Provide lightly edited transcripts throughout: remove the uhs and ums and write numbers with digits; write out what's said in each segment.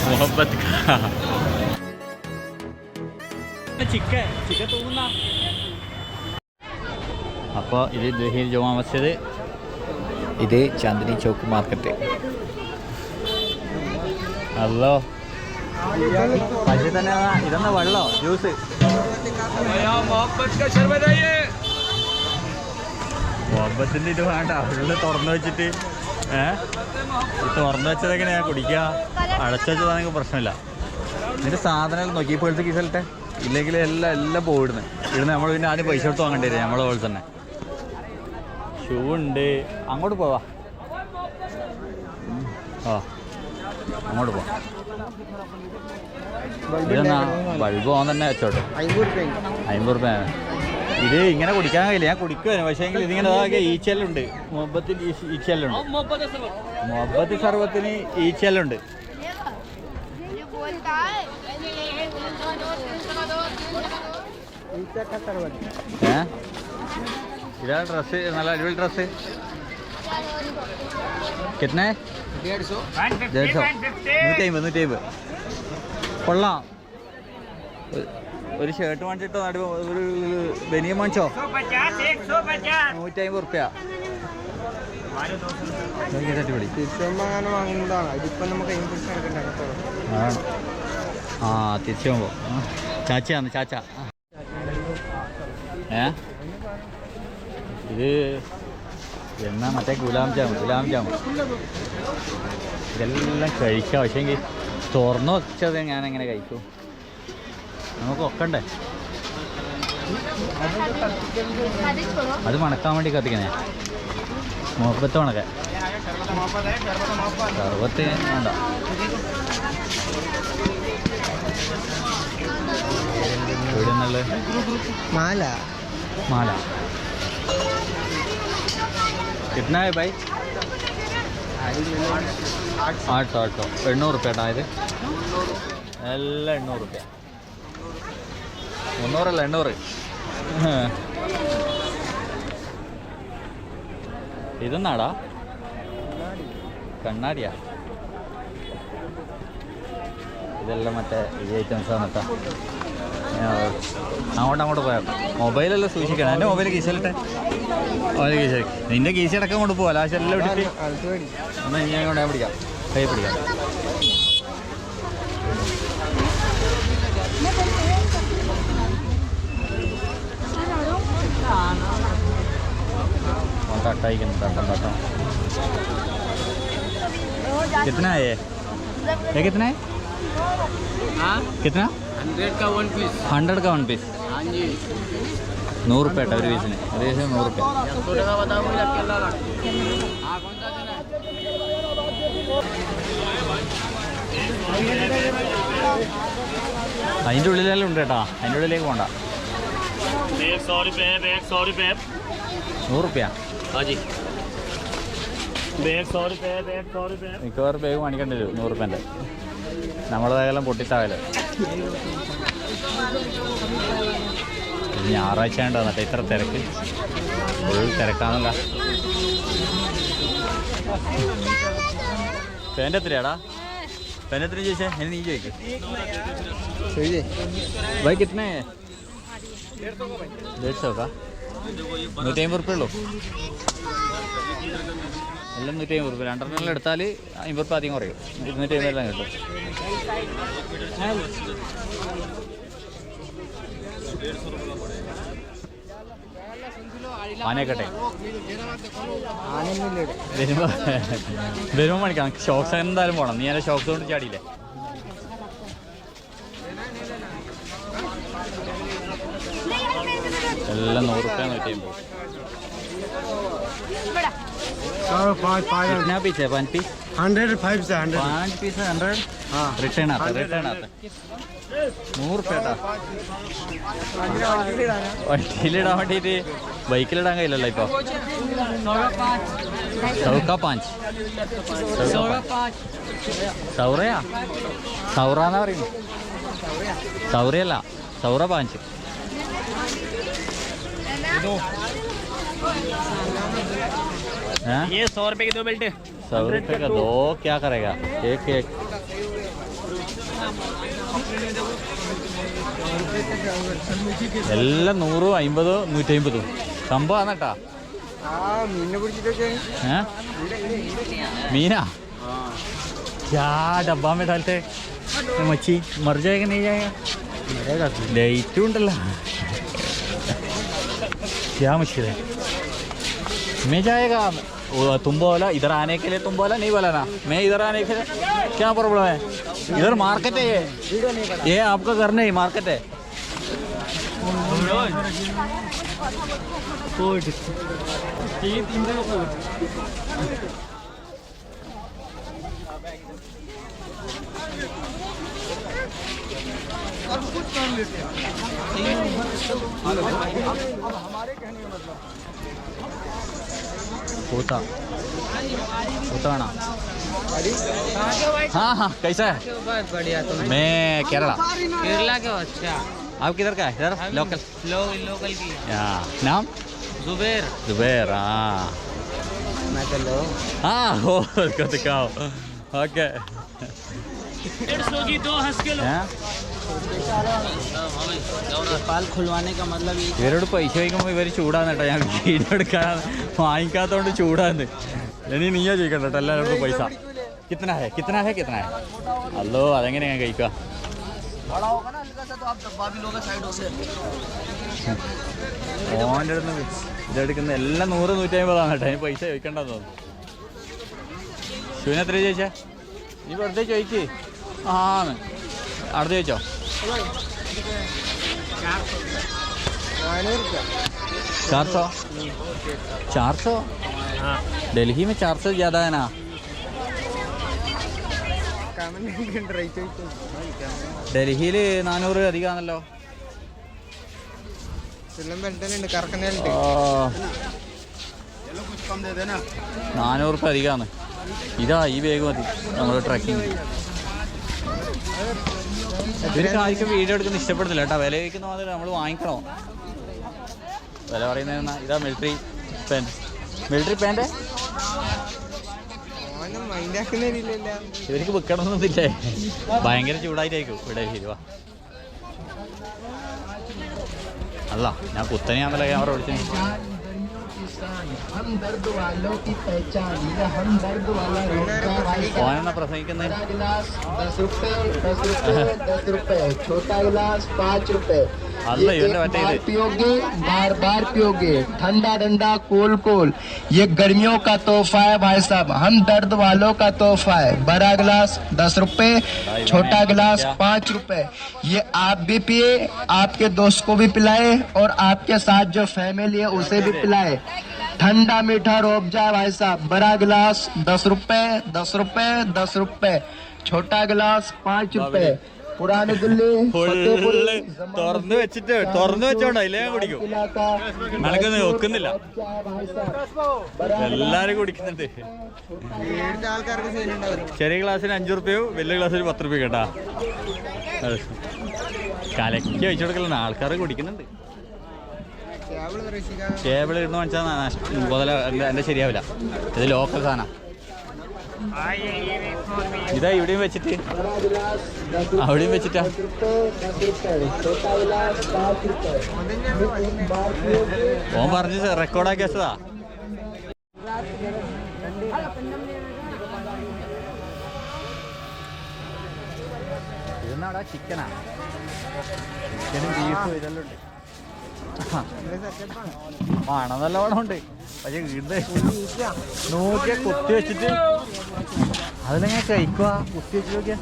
मोहब्बत का ചിക്കൻ തൂങ്ങുന്ന. അപ്പോൾ ഇത് ദഹീൽ ജുമാ മസ്ജിദ്, ഇത് ചാന്ദിനി ചോക്ക് മാർക്കറ്റ്. ഹലോ പക്ഷേ തന്നെ ഇതെന്നാ വെള്ളോ ജ്യൂസ്? മുഹബത്തിൻ്റെ ഇത് വേണ്ട, ഉള്ളിൽ തുറന്നു വെച്ചിട്ട് ഇത് തുറന്നു വെച്ചതെങ്ങനെ ഞാൻ കുടിക്കുക? അടച്ചു വെച്ചതാണെങ്കിൽ പ്രശ്നമില്ല. ഇതിൻ്റെ സാധനങ്ങൾ നോക്കി ഇപ്പോഴത്തെ കീസലിട്ടെ, ഇല്ലെങ്കിൽ എല്ലാം പോയിടുന്നത് ഇവിടുന്ന്. നമ്മൾ പിന്നെ ആദ്യം പൈസ കൊടുത്ത് വാങ്ങേണ്ടി വരും നമ്മളെ പോലെ തന്നെ. ഷൂ ഉണ്ട്, അങ്ങോട്ട് പോവാ. ആ അങ്ങോട്ട് പോവാം. ഇതെന്നാ ബൾബ് പോകാൻ തന്നെ വെച്ചോട്ടെ, 50 രൂപയാണ്. ഇത് ഇങ്ങനെ കുടിക്കാൻ കഴിയില്ല, ഞാൻ കുടിക്കുമായിരുന്നു. പക്ഷേ എങ്കിൽ ഇതിങ്ങനെ അതൊക്കെ ഈച്ചെല്ലുണ്ട്. മുഹബത്തിൽ ഈച്ചെല്ലുണ്ട്, മുഹബത്ത് സർവത്തിന് ഈച്ചെല്ലുണ്ട്. ഇതാ ഡ്രസ്സ്, നല്ല അടിപൊളി ഡ്രസ്സ്. കിട്ടണേ 150 കൊള്ളാം. ഒരു ഷർട്ട് വാങ്ങിച്ചിട്ടോ ഒരു ബനിയൻ വാങ്ങിച്ചോ 150 റുപ്യ. അടിപൊളി. ആ തിരിച്ചു പോകുമ്പോൾ ചാച്ചയാണ് ചാച്ച. ഇത് എന്നാ മറ്റേ ഗുലാം ജാമുൻ ഇതെല്ലാം കഴിക്കാം. പക്ഷേ എങ്കിൽ തുറന്നു വെച്ചത് ഞാനെങ്ങനെ കഴിക്കും? നമുക്ക് ഒക്കണ്ടേ? അത് മണക്കാൻ വേണ്ടി കത്തിക്കണേ, മുഹബത്ത് മണക്കാൻ. സർവത്ത് വേണ്ട. ഇവിടെ നിന്നുള്ള മാല कितना है भाई? 800 800 रुपये ഏട്ടാ. ഇത് എല്ലാം 800 റുപ്യ. 300 അല്ല 800. ഇതെന്നാടാ? കണ്ണാടിയാ? ഇതെല്ലാം മറ്റേ ഈ ഐറ്റംസാണ് കേട്ടോ. അങ്ങോട്ട് പോയാൽ മൊബൈലെല്ലാം സൂക്ഷിക്കണം. എൻ്റെ മൊബൈൽ കീശലിട്ടെ, മൊബൈൽ കീശ. നിൻ്റെ കീശടക്കം കൊണ്ട് പോകാം. ലാസ്റ്റ് എല്ലാം ഇട്ടിട്ട് എന്നാൽ ഞാൻ കൊണ്ട് ഞാൻ പിടിക്കാം, കൈ പിടിക്കാം. തട്ടായിക്കുന്നു തട്ടം. कितना है ये कितना है? कितना? 100 का 1 पीस. 100 का 1 पीस. हाँ जी. 100 रुपये ഒരു പീസിന്. ഏകദേശം 100 रुपये. അതിൻ്റെ ഉള്ളിലെല്ലാം ഉണ്ട് കേട്ടോ, അതിൻ്റെ ഉള്ളിലേക്ക് പോകണ്ട. 100 रुपये. 100 रुपया. हाँ जी. മിക്കവാറും ബാഗ് വാങ്ങിക്കേണ്ടി വരും 100 റുപ്യൻ്റെ. നമ്മളതെല്ലാം പൊട്ടിത്താവല്ലോ. ഞായറാഴ്ച ഉണ്ടോ എന്നിട്ട് ഇത്ര തിരക്ക്? ഫുൾ തിരക്കാണല്ല. പേൻ്റെ എത്രയാടാ? പേൻ്റെ എത്ര ചോദിച്ചേ? എന്നെ നീ ചോദിക്കും. भाई कितने हैं? 150 का 150 रुपये ഉള്ളൂ. എല്ലാം 150 റുപ്യ. 2 എടുത്താൽ 50 റുപ്യ അധികം കുറയും. 250 എല്ലാം കിട്ടും. ആനയൊക്കട്ടെ വരുമ്പോൾ മണിക്കാം. ഷോക്സ് എന്തായാലും പോകണം. നീ എൻ്റെ ഷോക്സ് കൊണ്ട് ചാടിയില്ലേ? എല്ലാം 100 റുപ്യ 150. कितना पीस है? 5 पीस 100 5 से 100 5 पीस 100. हाँ रिटर्न आता 100 റുപ്യ. വണ്ടിയിലിടാൻ വേണ്ടിയിട്ട് ബൈക്കിലിടാൻ കഴിയില്ലല്ലോ ഇപ്പോൾ. 100 സൗറയാ? സൗറ എന്നാ പറയുന്നു. സൗറയല്ല, സൗറ 5. ये 100 रुपए की 2 बेल्ट. 100 रुपये का 2 क्या करेगा? एक എല്ലാം 100, 50, 150 സംഭവമാണ് കേട്ടാ. मीना क्या डब्बा में डालते मच्छी मर जाएगा नहीं जाएगा लाइट उണ്ടല്ലോ क्या मच्छी है मैं जाएगा तुम बोला इधर आने के लिए तुम बोला नहीं बोला ना मैं इधर आने के लिए क्या प्रॉब्लम है इधर मार्केट है ये आपका घर नहीं मार्केट है होता ना हाँ हाँ कैसा है बहुत बढ़िया. तुम मैं केरला केरला के हो? अच्छा. आप किधर का है इधर लोकल लोकल की. नाम जुबेर. जुबैर हाँ मैं तो लो. हाँ हो उसको दिखाओ ओके 150 की 2 हंस के लो. പാൽ खुलवाने का मतलब ये. ഇവരോട് പൈസ ചോദിക്കുമ്പോൾ ഇവർ ചൂടാന്ന് കേട്ടോ. ഞാൻ വീഡിയോ എടുക്കാൻ വാങ്ങിക്കാത്തതുകൊണ്ട് ചൂടാന്ന്. ഇനി നീയാ ചോദിക്കണ്ട കേട്ടോ എല്ലാവരോടും പൈസ. കിത്തന ഹേ കിത്തന ഹേ കിത്തന ഹേ അല്ലോ അതെങ്ങനെ ഞാൻ കഴിക്കുക. ഓൻ്റെ അടുത്ത് ഇതെടുക്കുന്ന എല്ലാം 100, 150 കേട്ടോ. അതിന് പൈസ ചോദിക്കണ്ടെന്ന് തോന്നുന്നു. ശിവന് എത്ര ചോദിച്ചാ നീ വെറുതെ ചോദിക്ക്. ആന്ന് അടുത്ത് ചോദിച്ചോ. 400 दिल्ली में 400 ज़्यादा है ना. ഡൽഹിയിൽ 400 അധികമാണല്ലോ. 400 റുപ്യ അധികമാണ്. ഇതാ ഈ ബാഗ് മതി നമ്മൾ ട്രക്കിങ്. ഇവർക്ക് ആർക്കും വീഡിയോ എടുക്കുന്ന ഇഷ്ടപ്പെടുന്നില്ല കേട്ടോ. വില വയ്ക്കുന്ന മാതിരി നമ്മൾ വാങ്ങിക്കണോ. വില പറയുന്ന ഇതാ മിലിറ്ററി പാൻറ് ഇവർക്ക് വിൽക്കണമെന്നൊന്നുമില്ലേ. ഭയങ്കര ചൂടായിട്ടായിരിക്കും ഇവിടെ ശരിവാ. അല്ല ഞാൻ കുത്തനെയാണല്ലോ ക്യാമറ ഓടിച്ചു. ഓനെന്നാ പ്രസംഗിക്കുന്നത്. अल्लाह ये बार पियोगे बार बार पियोगे ठंडा ठंडा कोल कोल ये गर्मियों का तोहफा है भाई साहब. हम दर्द वालों का तोहफा है. बड़ा गिलास 10 रुपए छोटा गिलास 5 रुपए. ये आप भी पिए आपके दोस्त को भी पिलाए और आपके साथ जो फैमिली है उसे भी पिलाए. ठंडा मीठा रोब जाए भाई साहब. बड़ा गिलास 10 रुपए 10 रुपए 10 रुपए छोटा गिलास 5 रुपए. पुरानी दिल्ली തുറന്നു വെച്ചോണ്ട ഇല്ലേ ഞാൻ കുടിക്കും. നടക്കുന്നത് നോക്കുന്നില്ല. എല്ലാരും കുടിക്കുന്നുണ്ട്. ചെറിയ ക്ലാസ്സിന് 5 റുപ്യയോ വലിയ ക്ലാസ്സിന് 10 റുപ്യ കേട്ടാ. കലക്കി വെച്ചു കൊടുക്കലാണ്. ആൾക്കാർ കുടിക്കുന്നുണ്ട്. കേബിൾ ഇടുന്ന വെച്ചാൽ മുതല എൻ്റെ ശരിയാവില്ല. ഇത് ലോക്കൽ സാധനം. ഇതാ ഇവിടെയും വെച്ചിട്ട് അവിടെയും വെച്ചിട്ടാ. ഓൻ പറഞ്ഞ് റെക്കോർഡാക്കി വെച്ചതാ. ഇതെന്നാടാ ചിക്കനാ. ചിക്കനും ബീഫും ഇതെല്ലാം ഉണ്ട്. മണം നല്ല മണമുണ്ട്. പക്ഷെ ഇത് നോക്കിയാ കുത്തി വെച്ചിട്ട് അതിലെങ്ങനെ കഴിക്കുക. കുത്തി വെച്ച് നോക്കിയാ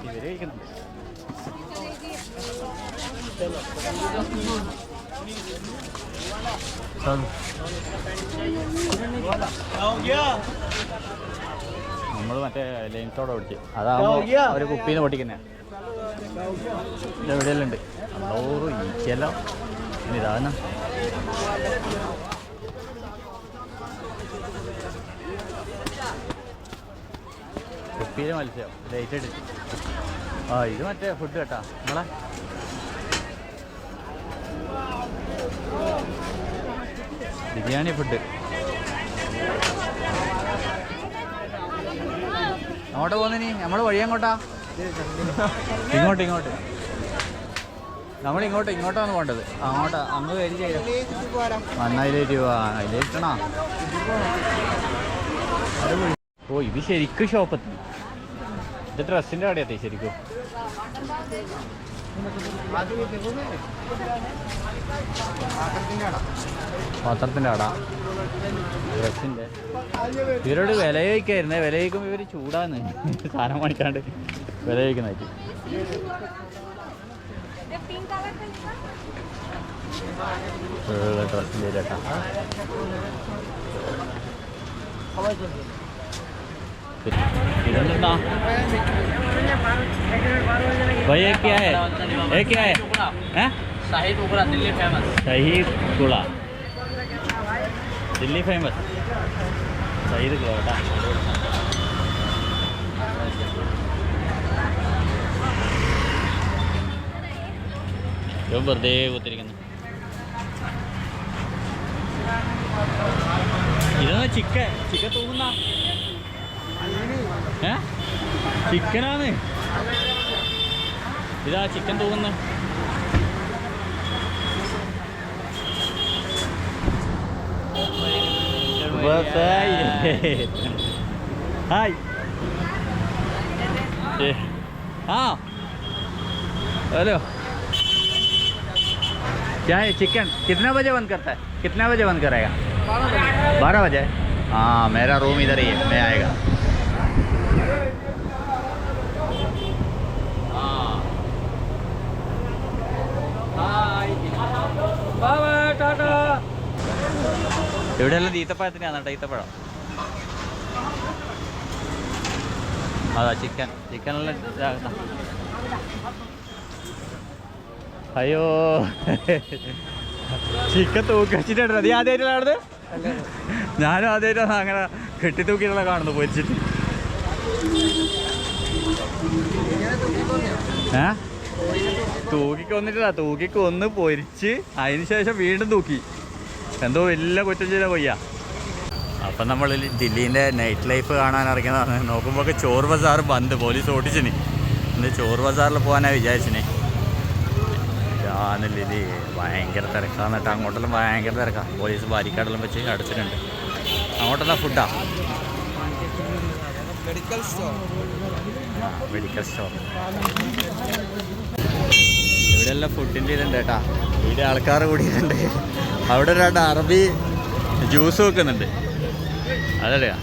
ഇവര് കഴിക്കുന്നുണ്ട്. നമ്മൾ മറ്റേ ലൈൻ സോഡ പൊടിച്ച് അതാവുമ്പോ ഒരു കുപ്പീന്ന് പൊട്ടിക്കുന്നേ. ഇതെവിടെയെല്ലാം ഉണ്ട്. അള്ളോറ് ഈച്ചെല്ലാം ഇതാണ്. കുപ്പിയിലെ മത്സ്യം ലൈറ്റ് ഇട്ടിട്ട്. ആ ഇത് മറ്റേ ഫുഡ് കേട്ടാ നമ്മളെ. ബിരിയാണി ഫുഡ്. അങ്ങോട്ട് പോകുന്നതിന് നമ്മൾ വഴി അങ്ങോട്ടാ? ഇങ്ങോട്ട് നമ്മൾ ഇങ്ങോട്ടാണ് പോകേണ്ടത്. അങ്ങോട്ടാ അങ്ങ് കയറി ചെയ്ത 1000 രൂപ അതിൽ കിട്ടണോ? ഓ ഇത് ശരിക്കും ഷോപ്പെത്തി. ഇത് ഡ്രസ്സിൻ്റെ കടയാത്തേ ശരിക്കും. പാത്രത്തിൻ്റെ കട, ഡ്രസ്സിൻ്റെ. ഇവരോട് വില ചോദിക്കായിരുന്നേ. വില ചോദിക്കുമ്പോൾ ഇവർ ചൂടാന്ന് സാധനം വാങ്ങിക്കാണ്ട് വില ചോദിക്കുന്നതായിട്ട്. ഡ്രസ്സിൻ്റെ ചേട്ടാ इधर भाई ये क्या है? ये क्या है? हैं? शाही टुकड़ा दिल्ली फेमस। शाही टुकड़ा दिल्ली फेमस। शाही टुकड़ा जो വെറുതെ കുത്തിരിക്കുന്നു. ഇതാണ് ചിക്കൻ തൂങ്ങുന്ന ചിക്കനാണ്. ഇതാ ചിക്കൻ തൂങ്ങുന്ന. हाय हाँ हेलो क्या है चिकन? कितने बजे बंद करता है? कितने बजे बंद करेगा? 12 बजे। हाँ मेरा रूम इधर ही है, मैं आएगा. ഇവിടെയെല്ലാം ഈത്തപ്പഴത്തിനാണ് കേട്ടോ. ഈത്തപ്പഴം അതാ ചിക്കനെല്ലാം. അയ്യോ ചിക്കൻ തൂക്കി വെച്ചിട്ടുണ്ട്. നീ ആദ്യമായിട്ടാണ് കാണുന്നത്? ഞാനും ആദ്യമായിട്ടാണ് അങ്ങനെ കെട്ടി തൂക്കിയിട്ടുള്ള കാണുന്നു പൊരിച്ചിട്ട്. തൂക്കിക്കൊന്നിട്ടില്ല, തൂക്കിക്കൊന്ന് പൊരിച്ച് അതിന് ശേഷം വീണ്ടും തൂക്കി. എന്തോ വലിയ കുറ്റം ചെയ്ത കൊയ്യ. അപ്പം നമ്മൾ ദില്ലീൻ്റെ നൈറ്റ് ലൈഫ് കാണാൻ ഇറങ്ങിയതാണ്. നോക്കുമ്പോൾ ചോർ ബസാർ ബന്ദ്, പോലീസ് ഓടിച്ചിന്. ഇന്ന് ചോർ ബസാറിൽ പോകാനാണ് വിചാരിച്ചിന്. ലില്ലി ഭയങ്കര തിരക്കാന്ന് കേട്ടോ. അങ്ങോട്ടെല്ലാം ഭയങ്കര തിരക്കാണ്. പോലീസ് ബാരിക്കാടെല്ലാം വെച്ച് അടച്ചിട്ടുണ്ട്. അങ്ങോട്ടെല്ലാം ഫുഡാണ്. Medical store. ഇവിടെയെല്ലാം ഫുഡിൻ്റെ ഇതുണ്ട് കേട്ടാ. ഇവിടെ ആൾക്കാർ കൂടിയിട്ടുണ്ട്. അവിടെ 2 അറബി ജ്യൂസ് വെക്കുന്നുണ്ട്. അതറിയാ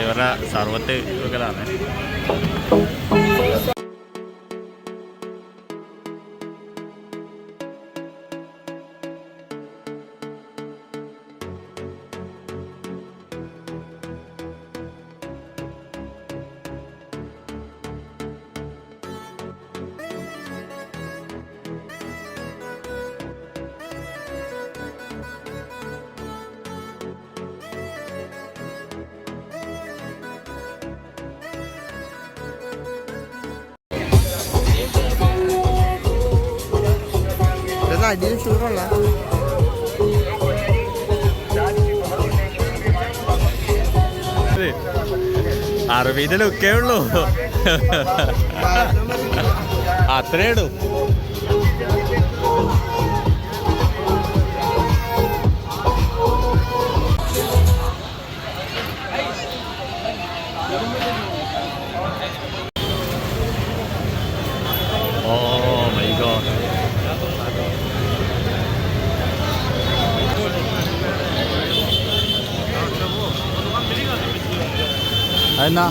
ഇവരുടെ സർവത്ത് വെക്കലാണ്. അടിയിൽ ചൂടുള്ള അറബിന്റെ ലുക്കേ ഉള്ളൂ. അത്രേ ഉള്ളൂ. Oh my god. എന്നാ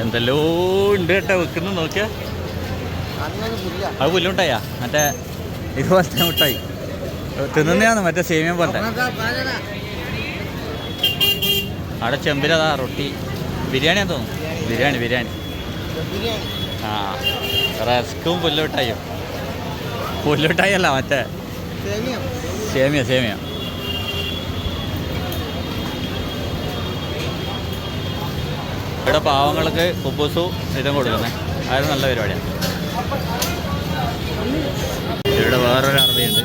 എന്തെല്ലോ ഉണ്ട് കേട്ടോ വെക്കുന്നു. നോക്കിയാ അത് പുല്ലുണ്ടായാ മറ്റേ ഇതുപോലത്തെ മുട്ടായി തിന്നുന്നതാണ്. മറ്റേ സേമിയ പോലത്തെ. അവിടെ ചെമ്പിലതാ റൊട്ടി ബിരിയാണിയാന്ന് തോന്നുന്നു. ബിരിയാണി ആ റസ്കും പുല്ലുമിഠായിയും. പുല്ലുമിഠായി അല്ല മറ്റേ സേമിയ. ഇവിടെ പാവങ്ങൾക്ക് കുബൂസും ഇതും കൊടുക്കുന്നത് അത് നല്ല പരിപാടിയാണ്. ഇവിടെ വേറൊരു അറബിയുണ്ട്.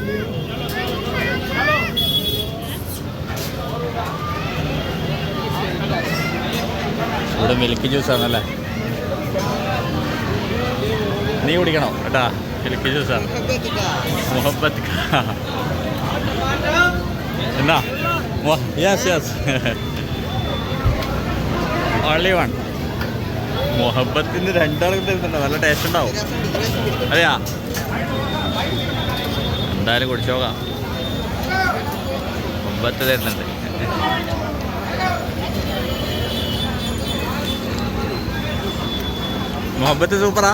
ഇവിടെ മിൽക്ക് ജ്യൂസാണല്ലേ, നീ കുടിക്കണോ കേട്ടാ? മിൽക്ക് ജ്യൂസാണ്. മുഹബത്ത് എന്നാ യെസ് യെസ് ഓൺലി വൺ. മുഹബത്തിന് രണ്ടാൾക്ക് തരുന്നുണ്ടോ? നല്ല ടേസ്റ്റ് ഉണ്ടാവും. അതെയാ, എന്തായാലും കുടിച്ചു നോക്കാം. മുഹബത്ത് തരുന്നുണ്ട്. മുഹബത്ത് സൂപ്പറാ.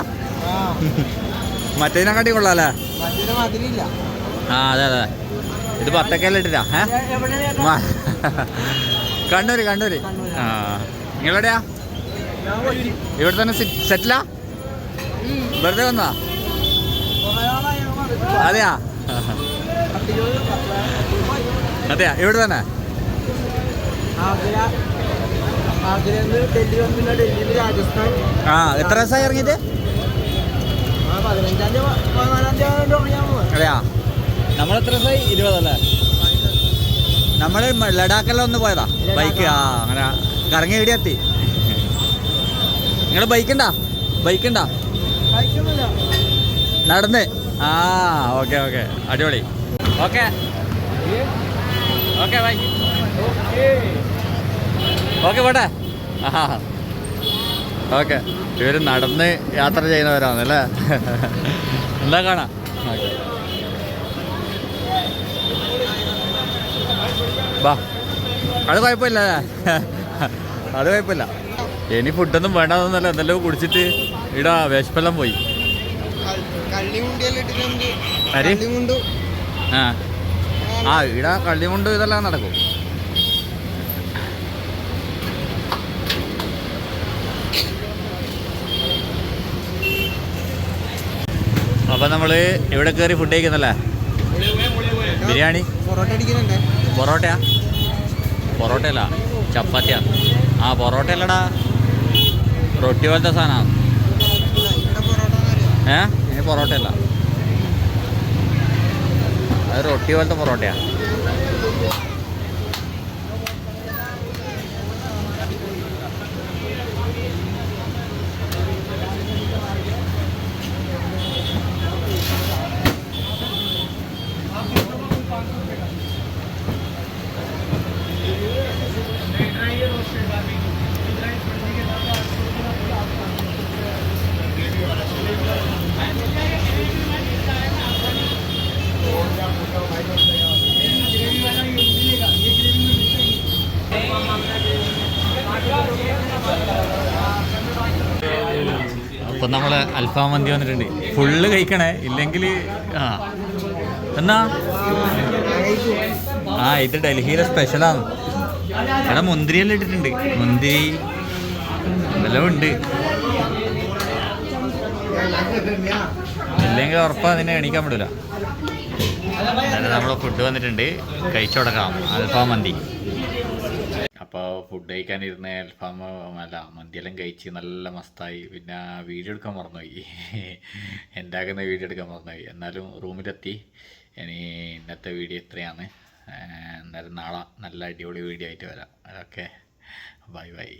മറ്റേതിനെക്കാട്ടി കൊള്ളാല്ലേ? ആ അതെ അതെ, ഇത് 10 ഇട്ടിട്ടാ. കണ്ണൂര് കണ്ണൂര്. ആ നിങ്ങളെവിടെയാ? ഇവിടെ തന്നെ സെറ്റിലാ? വെറുതെ വന്നാ? അതെയാ അതെയാ, ഇവിടെ തന്നെ. ആ എത്ര ദിവസമായി ഇറങ്ങിയിട്ട്? അതെയാ, നമ്മളെത്ര ദിവസമായി? 20 അല്ലേ? നമ്മൾ ലഡാക്കെല്ലാം ഒന്ന് പോയതാ ബൈക്ക്. ആ അങ്ങനെ കറങ്ങി എവിടെ എത്തി? നിങ്ങൾ ബൈക്കുണ്ടാ? ബൈക്കുണ്ടാ? നടന്ന്. ആ ഓക്കെ ഓക്കെ, അടിപൊളി. Okay okay bye. ഓക്കെ പോട്ടെ. ആ ഓക്കെ, ഇവർ നടന്ന് യാത്ര ചെയ്യുന്നവരാണല്ലേ? എന്താ കാണാം. ഓക്കെ വാ, അത് കുഴപ്പമില്ല, അത് കുഴപ്പമില്ല. ഇനി ഫുഡൊന്നും വേണ്ടതെന്നല്ല, എന്തെല്ലാം കുടിച്ചിട്ട് ഇടാ വിശപ്പെല്ലാം പോയി. ആ ഇടാ കള്ളി കൊണ്ട് ഇതെല്ലാം നടക്കും. അപ്പം നമ്മൾ ഇവിടെ കയറി ഫുഡ് കഴിക്കുന്നല്ലേ? ബിരിയാണി പൊറോട്ടയാ? പൊറോട്ടയല്ല, ചപ്പാത്തിയാ. ആ പൊറോട്ടയല്ലടാ, റൊട്ടി പോലത്തെ സാധനമാണ്. ഇനി പൊറോട്ടയല്ല, അത് റൊട്ടി പോലത്തെ പൊറോട്ടയാ. അപ്പം നമ്മൾ അൽഫാം മന്തി വന്നിട്ടുണ്ട്. ഫുള്ള് കഴിക്കണേ, ഇല്ലെങ്കിൽ ആ എന്നാ. ആ ഇത് ഡൽഹിയിലെ സ്പെഷ്യലാണ്. ഇവിടെ മുന്തിരിയെല്ലാം ഇട്ടിട്ടുണ്ട്, മുന്തിരി ഇതെല്ലാം ഉണ്ട്. ഇല്ലെങ്കിൽ ഉറപ്പാ അതിനെ എണീക്കാൻ പറ്റില്ല. നമ്മളെ ഫുഡ് വന്നിട്ടുണ്ട്, കഴിച്ചു കൊടുക്കാം. അൽഫാം മന്തി. അപ്പോൾ ഫുഡ് കഴിക്കാനിരുന്ന അൽഫാം അല്ല മന്തിയെല്ലാം കഴിച്ച് നല്ല മസ്തായി. പിന്നെ വീഡിയോ എടുക്കാൻ മറന്നുപോയി, ഉണ്ടാക്കുന്ന വീഡിയോ എടുക്കാൻ മറന്നുപോയി. എന്നാലും റൂമിലെത്തി. ഇനി ഇന്നത്തെ വീഡിയോ ഇത്രയാണ്. എന്നാലും നാളെ നല്ല അടിപൊളി വീഡിയോ ആയിട്ട് വരാം. Okay, bye bye.